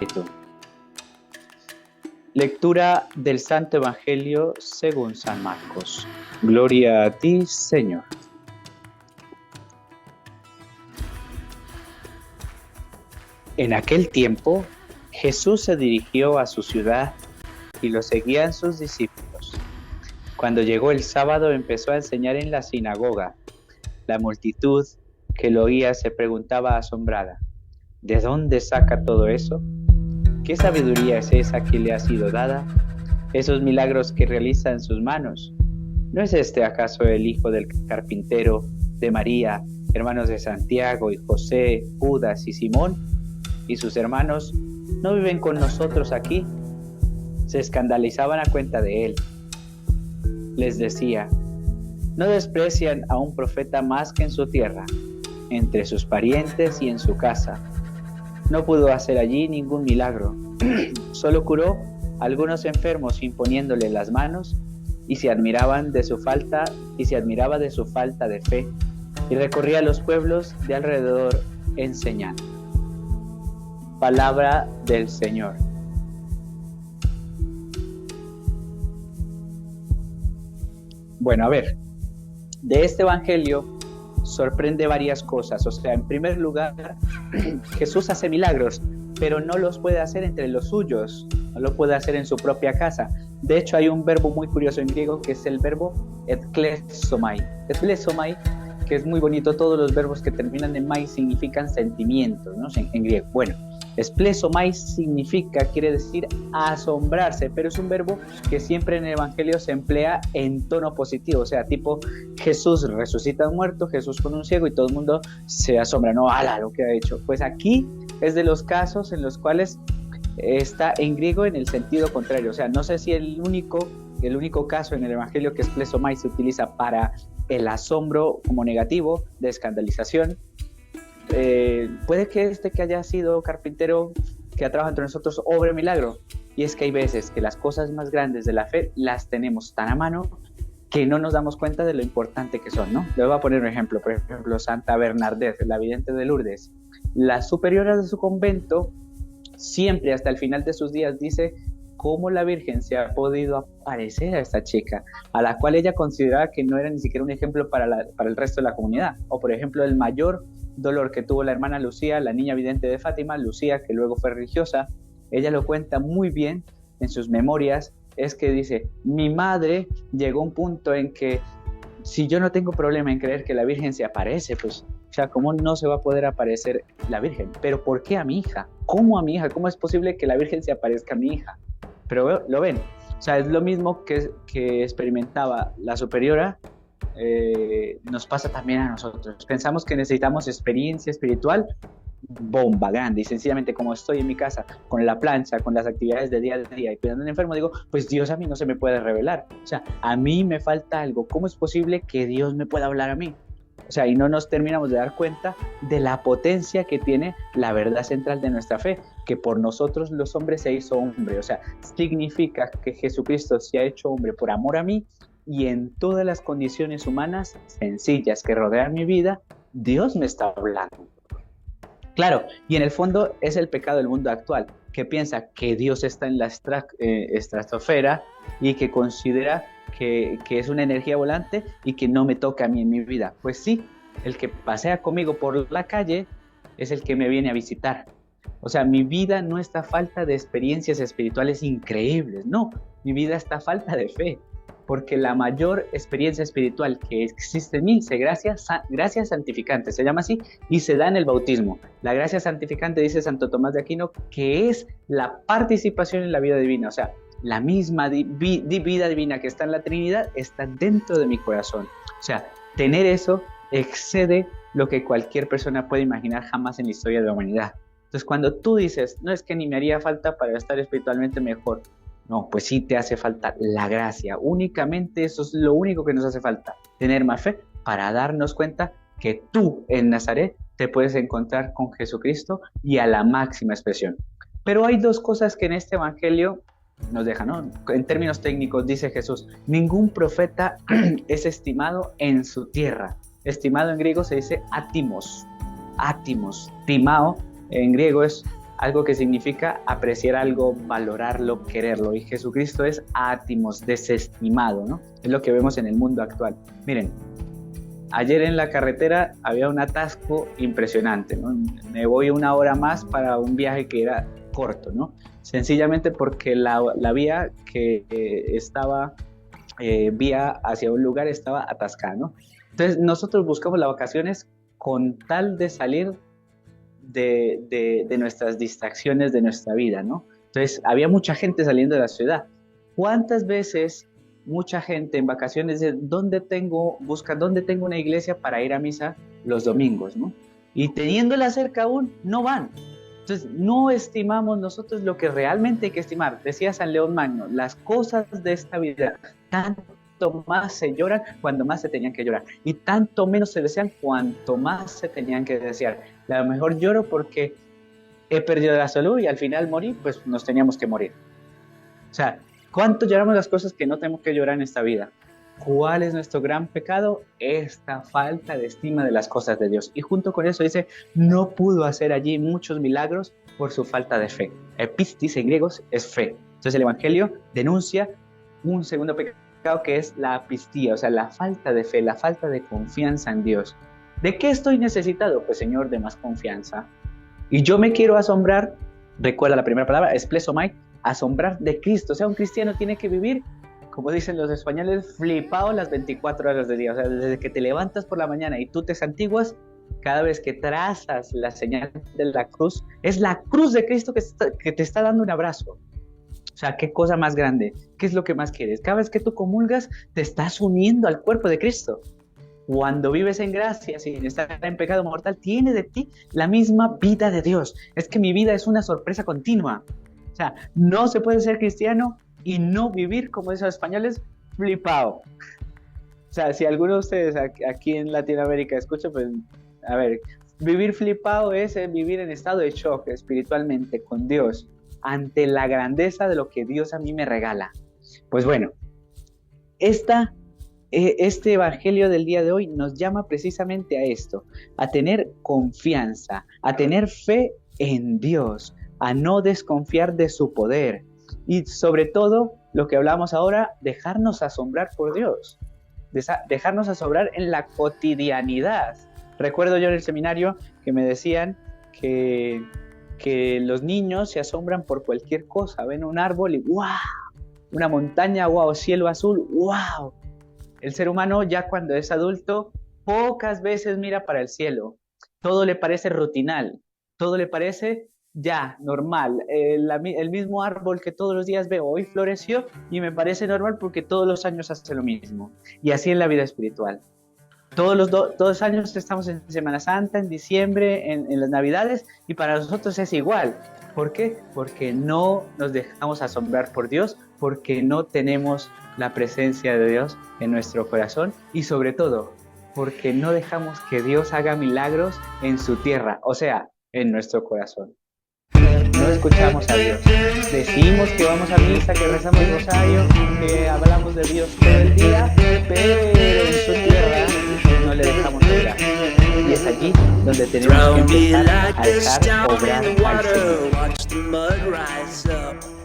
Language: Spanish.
Espíritu. Lectura del Santo Evangelio según San Marcos. Gloria a ti, Señor. En aquel tiempo, Jesús se dirigió a su ciudad y lo seguían sus discípulos. Cuando llegó el sábado, empezó a enseñar en la sinagoga. La multitud que lo oía se preguntaba asombrada: ¿de dónde saca todo eso? ¿Qué sabiduría es esa que le ha sido dada? Esos milagros que realiza en sus manos. ¿No es este acaso el hijo del carpintero, de María, hermanos de Santiago y José, Judas y Simón? ¿Y sus hermanos no viven con nosotros aquí? Se escandalizaban a cuenta de él. Les decía: no desprecian a un profeta más que en su tierra, entre sus parientes y en su casa. No pudo hacer allí ningún milagro. Solo curó a algunos enfermos imponiéndole las manos, y se admiraba de su falta de fe, y recorría los pueblos de alrededor enseñando. Palabra del Señor. Bueno, a ver, de este evangelio sorprende varias cosas. O sea, en primer lugar, Jesús hace milagros, pero no los puede hacer entre los suyos, no lo puede hacer en su propia casa. De hecho, hay un verbo muy curioso en griego que es el verbo ekplesomai. Ekplesomai, que es muy bonito. Todos los verbos que terminan en mai significan sentimientos, ¿no? En griego. Bueno, ekplesomai quiere decir asombrarse, pero es un verbo que siempre en el Evangelio se emplea en tono positivo. O sea, tipo, Jesús resucita a un muerto, Jesús con un ciego, y todo el mundo se asombra, no, ala, lo que ha hecho. Pues aquí es de los casos en los cuales está en griego en el sentido contrario. O sea, no sé si el único caso en el Evangelio que ekplesomai se utiliza para el asombro como negativo, de escandalización. Puede que que haya sido carpintero, que ha trabajado entre nosotros, obre milagro. Y es que hay veces que las cosas más grandes de la fe las tenemos tan a mano que no nos damos cuenta de lo importante que son, ¿no? Le voy a poner un ejemplo. Por ejemplo, Santa Bernadette, la vidente de Lourdes. La superiora de su convento siempre, hasta el final de sus días, dice cómo la Virgen se ha podido aparecer a esta chica, a la cual ella consideraba que no era ni siquiera un ejemplo para el resto de la comunidad. O por ejemplo, el mayor dolor que tuvo la hermana Lucía, la niña vidente de Fátima, Lucía, que luego fue religiosa, ella lo cuenta muy bien en sus memorias. Es que dice: mi madre llegó a un punto en que, si yo no tengo problema en creer que la Virgen se aparece, pues, o sea, ¿cómo no se va a poder aparecer la Virgen? Pero ¿por qué a mi hija? ¿Cómo a mi hija? ¿Cómo es posible que la Virgen se aparezca a mi hija? Pero lo ven, o sea, es lo mismo que experimentaba la superiora. Nos pasa también a nosotros. Pensamos que necesitamos experiencia espiritual bomba grande, y sencillamente, como estoy en mi casa con la plancha, con las actividades de día a día y cuidando a un enfermo, digo, pues Dios a mí no se me puede revelar. O sea, a mí me falta algo. ¿Cómo es posible que Dios me pueda hablar a mí? O sea, y no nos terminamos de dar cuenta de la potencia que tiene la verdad central de nuestra fe, que por nosotros los hombres se hizo hombre. O sea, significa que Jesucristo se ha hecho hombre por amor a mí, y en todas las condiciones humanas sencillas que rodean mi vida, Dios me está hablando. Claro, y en el fondo es el pecado del mundo actual, que piensa que Dios está en la estratosfera y que considera que es una energía volante y que no me toca a mí en mi vida. Pues sí, el que pasea conmigo por la calle es el que me viene a visitar. O sea, mi vida no está a falta de experiencias espirituales increíbles, no, mi vida está a falta de fe. Porque la mayor experiencia espiritual que existe en mí es gracia santificante, se llama así, y se da en el bautismo. La gracia santificante, dice Santo Tomás de Aquino, que es la participación en la vida divina. O sea, la misma vida divina que está en la Trinidad está dentro de mi corazón. O sea, tener eso excede lo que cualquier persona puede imaginar jamás en la historia de la humanidad. Entonces, cuando tú dices, no, es que ni me haría falta para estar espiritualmente mejor, no, pues sí te hace falta la gracia. Únicamente eso es lo único que nos hace falta. Tener más fe para darnos cuenta que tú en Nazaret te puedes encontrar con Jesucristo, y a la máxima expresión. Pero hay dos cosas que en este evangelio nos dejan, ¿no? En términos técnicos dice Jesús: ningún profeta es estimado en su tierra. Estimado en griego se dice atimos. Timao en griego es algo que significa apreciar algo, valorarlo, quererlo. Y Jesucristo es átimos, desestimado, ¿no? Es lo que vemos en el mundo actual. Miren, ayer en la carretera había un atasco impresionante, ¿no? Me voy una hora más para un viaje que era corto, ¿no? Sencillamente porque la vía que estaba vía hacia un lugar estaba atascada, ¿no? Entonces nosotros buscamos las vacaciones con tal de salir de nuestras distracciones de nuestra vida, ¿no? Entonces había mucha gente saliendo de la ciudad. ¿Cuántas veces mucha gente en vacaciones dice, ¿dónde tengo una iglesia para ir a misa los domingos, ¿no? Y teniéndola cerca aún, no van. Entonces, no estimamos nosotros lo que realmente hay que estimar. Decía San León Magno, las cosas de esta vida, tanto más se lloran cuando más se tenían que llorar. Y tanto menos se desean cuanto más se tenían que desear. A lo mejor lloro porque he perdido la salud y al final morí, pues nos teníamos que morir. O sea, ¿cuánto lloramos las cosas que no tenemos que llorar en esta vida? ¿Cuál es nuestro gran pecado? Esta falta de estima de las cosas de Dios. Y junto con eso dice, no pudo hacer allí muchos milagros por su falta de fe. Epistis en griego es fe. Entonces el Evangelio denuncia un segundo pecado que es la apistía, o sea, la falta de fe, la falta de confianza en Dios. ¿De qué estoy necesitado? Pues Señor, de más confianza. Y yo me quiero asombrar, recuerda la primera palabra, esplesomai, asombrar de Cristo. O sea, un cristiano tiene que vivir, como dicen los españoles, flipado las 24 horas del día. O sea, desde que te levantas por la mañana y tú te santiguas, cada vez que trazas la señal de la cruz, es la cruz de Cristo que te está dando un abrazo. O sea, qué cosa más grande, qué es lo que más quieres. Cada vez que tú comulgas, te estás uniendo al cuerpo de Cristo. Cuando vives en gracia, sin estar en pecado mortal, tiene de ti la misma vida de Dios. Es que mi vida es una sorpresa continua. O sea, no se puede ser cristiano y no vivir, como dicen los españoles, flipado. O sea, si alguno de ustedes aquí en Latinoamérica escucha, pues, a ver, vivir flipado es vivir en estado de shock espiritualmente con Dios, ante la grandeza de lo que Dios a mí me regala. Pues bueno, este evangelio del día de hoy nos llama precisamente a esto, a tener confianza, a tener fe en Dios, a no desconfiar de su poder y sobre todo, lo que hablamos ahora, dejarnos asombrar por Dios, dejarnos asombrar en la cotidianidad. Recuerdo yo en el seminario que me decían que los niños se asombran por cualquier cosa, ven un árbol y ¡wow! Una montaña, ¡wow! Cielo azul, ¡wow! El ser humano ya cuando es adulto pocas veces mira para el cielo, todo le parece rutinal, todo le parece ya normal, el mismo árbol que todos los días veo hoy floreció y me parece normal porque todos los años hace lo mismo. Y así en la vida espiritual. Todos los años estamos en Semana Santa, en diciembre, en las Navidades y para nosotros es igual. ¿Por qué? Porque no nos dejamos asombrar por Dios, porque no tenemos la presencia de Dios en nuestro corazón y sobre todo porque no dejamos que Dios haga milagros en su tierra, o sea, en nuestro corazón. No escuchamos a Dios. Decimos que vamos a misa, que rezamos el rosario, que hablamos de Dios todo el día, pero en su tierra no le dejamos obrar. Y es allí donde tenemos que empezar a dejar obrar al Señor.